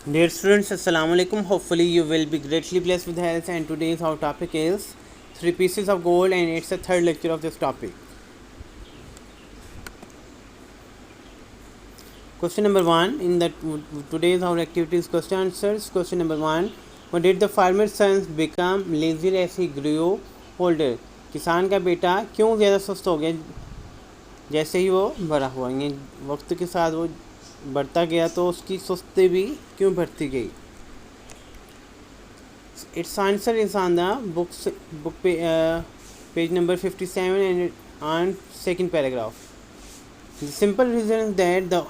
Dear students, Assalamu alaikum. Hopefully, you will be greatly blessed with health. And today's our topic is three pieces of gold, and it's the third lecture of this topic. Question number one in the today's our activities question answers. Question number one: What did the farmer's sons become lazier as he grew older? किसान का बेटा क्यों ज़्यादा सुस्त हो गया जैसे ही वो बड़ा हुआ? ये वक्त के साथ वो बढ़ता गया तो उसकी सुस्ती भी क्यों बढ़ती गई? Its answer is on the page number 57 and on second paragraph. The simple reason is that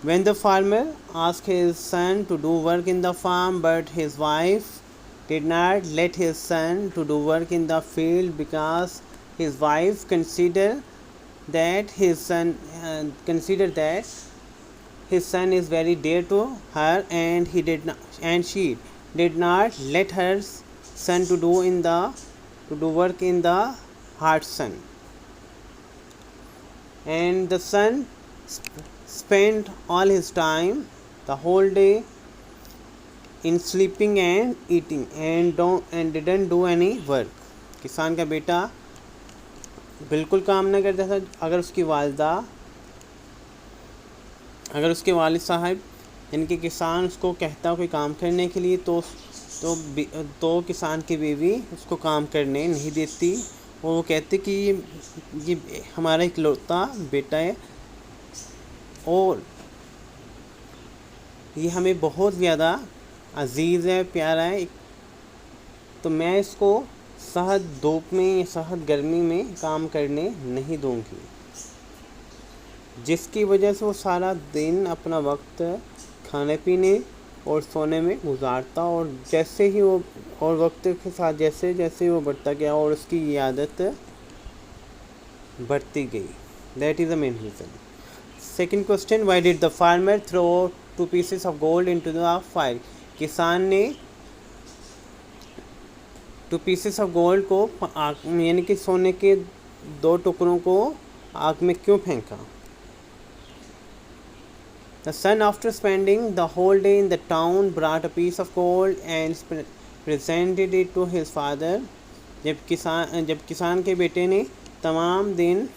when the farmer asked his son to do work in the farm, but his wife did not let his son to do work in the field because his wife considered that his son is very dear to her, and she did not let her son to do work in the hard sun. And the son spent all his time, the whole day, in sleeping and eating, and didn't do any work. किसान का बेटा बिल्कुल काम ना करता था। अगर उसके वालिद साहब यानी कि किसान उसको कहता कोई काम करने के लिए तो किसान की बीवी उसको काम करने नहीं देती, और वो कहते कि ये हमारा इकलौता बेटा है और ये हमें बहुत ज़्यादा अजीज़ है, प्यारा है, तो मैं इसको सहद धूप में या सहद गर्मी में काम करने नहीं दूंगी। जिसकी वजह से वो सारा दिन अपना वक्त खाने पीने और सोने में गुजारता, और वक्त के साथ जैसे जैसे वो बढ़ता गया और उसकी ये आदत बढ़ती गई। That is the main reason. Second question: why did the farmer throw 2 pieces of gold into the fire? किसान ने 2 pieces ऑफ गोल्ड को यानी कि सोने के 2 टुकड़ों को आग में क्यों फेंका? The son, after spending the whole day in the town, brought a piece of gold and presented it to his father. जब किसान के बेटे ने तमाम दिन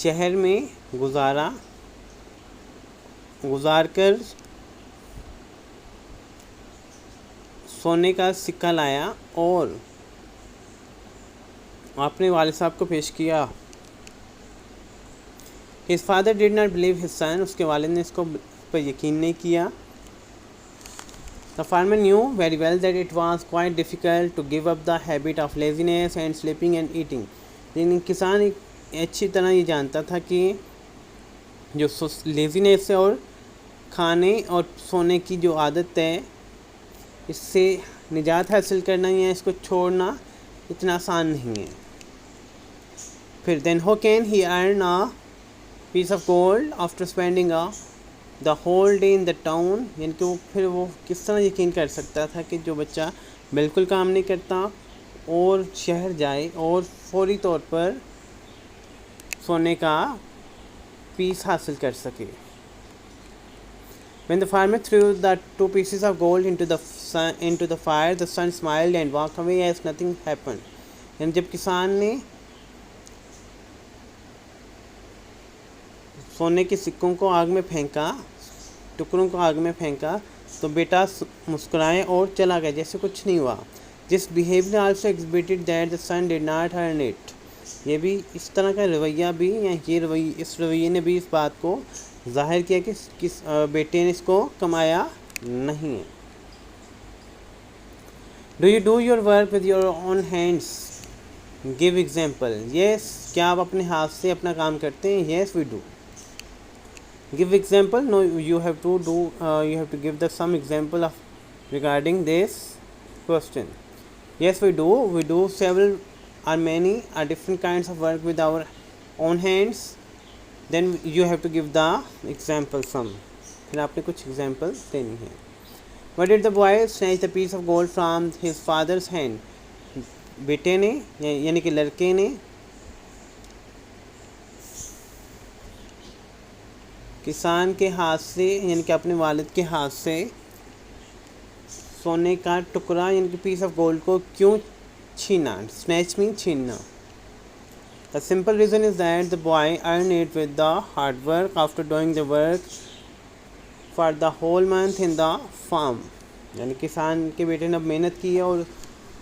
शहर में गुजारकर सोने का सिक्का लाया और अपने वालिद साहब को पेश किया। His father did not believe his son. उसके वालिद ने इसको पर यकीन नहीं किया। The farmer knew very well that it was quite difficult to give up the habit of laziness and sleeping and eating. लेकिन किसान अच्छी तरह ये जानता था कि जो लेजीनेस है और खाने और सोने की जो आदत है, इससे निजात हासिल करना या इसको छोड़ना इतना आसान नहीं है। फिर then how can he earn a piece of gold after spending the whole day in the town? यानी कि फिर वो किस तरह यकीन कर सकता था कि जो बच्चा बिल्कुल काम नहीं करता और शहर जाए और फौरी तौर पर सोने का पीस हासिल कर सके। When the farmer threw the 2 pieces of gold into the fire, the son smiled and walked away as nothing happened. यानी जब किसान ने सोने के सिक्कों को आग में फेंका, टुकड़ों को आग में फेंका, तो बेटा मुस्कुराए और चला गया जैसे कुछ नहीं हुआ। This behavior also exhibited that the son did not earn it. ये भी इस तरह का रवैया भी या इस रवैये ने भी इस बात को जाहिर किया कि बेटे ने इसको कमाया नहीं है। Do you do your work with your own hands? Give example. Yes. क्या आप अपने हाथ से अपना काम करते हैं? Yes, we do. Give example. No, you have to give some example of regarding this question. Yes, we do. We do several or many different kinds of work with our own hands. Then you have to give the example some. फिर आपने कुछ example देनी है। What did the boy snatch the piece of gold from his father's hand? बेटे ने यानी कि लड़के ने किसान के हाथ से यानी कि अपने वालिद के हाथ से सोने का टुकड़ा यानी कि पीस ऑफ गोल्ड को क्यों छीना? स्नैच मीन छीनना। The simple reason is that the boy earn it with the hard work after doing the work for the whole month in the farm. यानी किसान के बेटे ने अब मेहनत की है और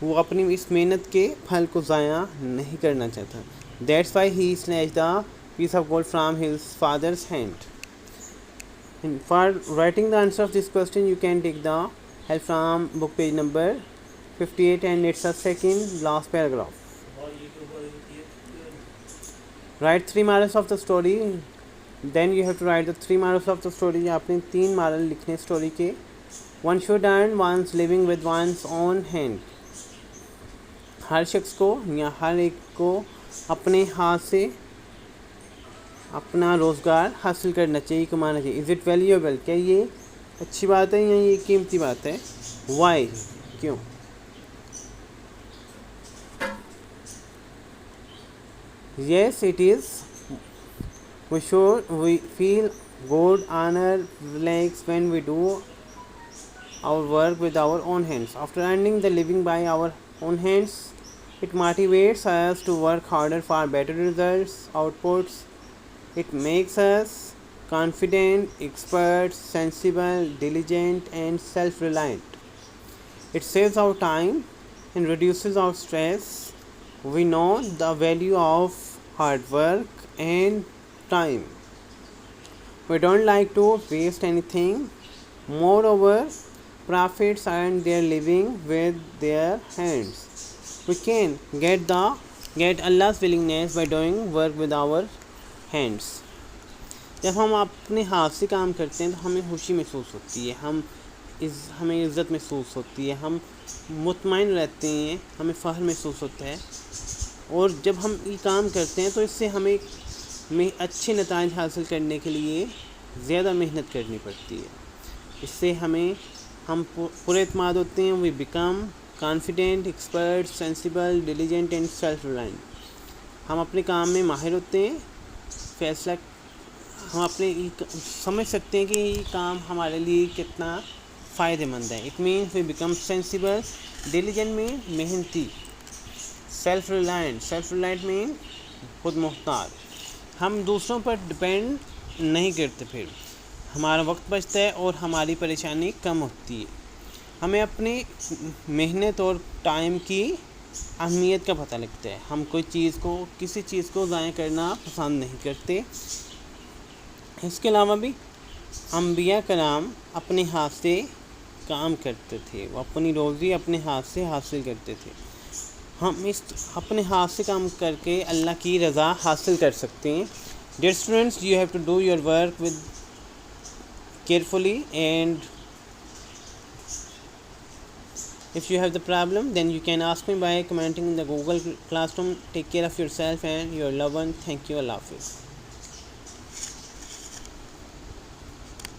वो अपनी इस मेहनत के फल को ज़ाया नहीं करना चाहता। That's why he snatch the piece of gold from his father's hand. And for writing the answer of this question, you can take the help from book page number 58 and it's a second last paragraph. Write 3 morals of the story. Then you have to write the 3 morals of the story. आपने 3 moral लिखने story के. One should earn one's living with one's own hand. हर शख्स को या हर एक को अपने हाथ से अपना रोज़गार हासिल करना चाहिए, कमाना चाहिए। Is it valuable? क्या ये अच्छी बात है या ये कीमती बात है? वाई? क्यों? Yes it is. We feel good honour relax when we do our work with our own hands. After earning the living by our own hands, it motivates us to work harder for better results, outputs. It makes us confident, expert, sensible, diligent, and self-reliant. It saves our time and reduces our stress. We know the value of hard work and time. We don't like to waste anything. Moreover, prophets earn their living with their hands. We can get Allah's willingness by doing work with our hands. जब हम अपने हाथ से काम करते हैं तो हमें खुशी महसूस होती है, हमें इज़्ज़त महसूस होती है, हम मुतमईन रहते हैं, हमें फ़ख्र महसूस होता है। और जब हम ये काम करते हैं तो इससे हमें अच्छे नताइज हासिल करने के लिए ज़्यादा मेहनत करनी पड़ती है। इससे हम पूरे एतमाद होते हैं। We become confident, expert, sensible, diligent and self reliant. हम अपने काम में माहिर होते हैं। फैसला हम अपने समझ सकते हैं कि ये काम हमारे लिए कितना फ़ायदेमंद है। It means we become sensible. Diligent mean मेहनती। सेल्फ रिलायंट मीन खुद मुख्तार। हम दूसरों पर डिपेंड नहीं करते, फिर हमारा वक्त बचता है और हमारी परेशानी कम होती है। हमें अपनी मेहनत और टाइम की अहमियत का पता लगता है। हम किसी चीज़ को ज़ाया करना पसंद नहीं करते। इसके अलावा भी अंबिया कराम अपने हाथ से काम करते थे, वो अपनी रोज़ी अपने हाथ से हासिल करते थे। हम अपने हाथ से काम करके अल्लाह की रज़ा हासिल कर सकते हैं। Dear students, you have to do your work with carefully and if you have the problem, then you can ask me by commenting in the Google Classroom. Take care of yourself and your loved one. Thank you. Allah Hafiz.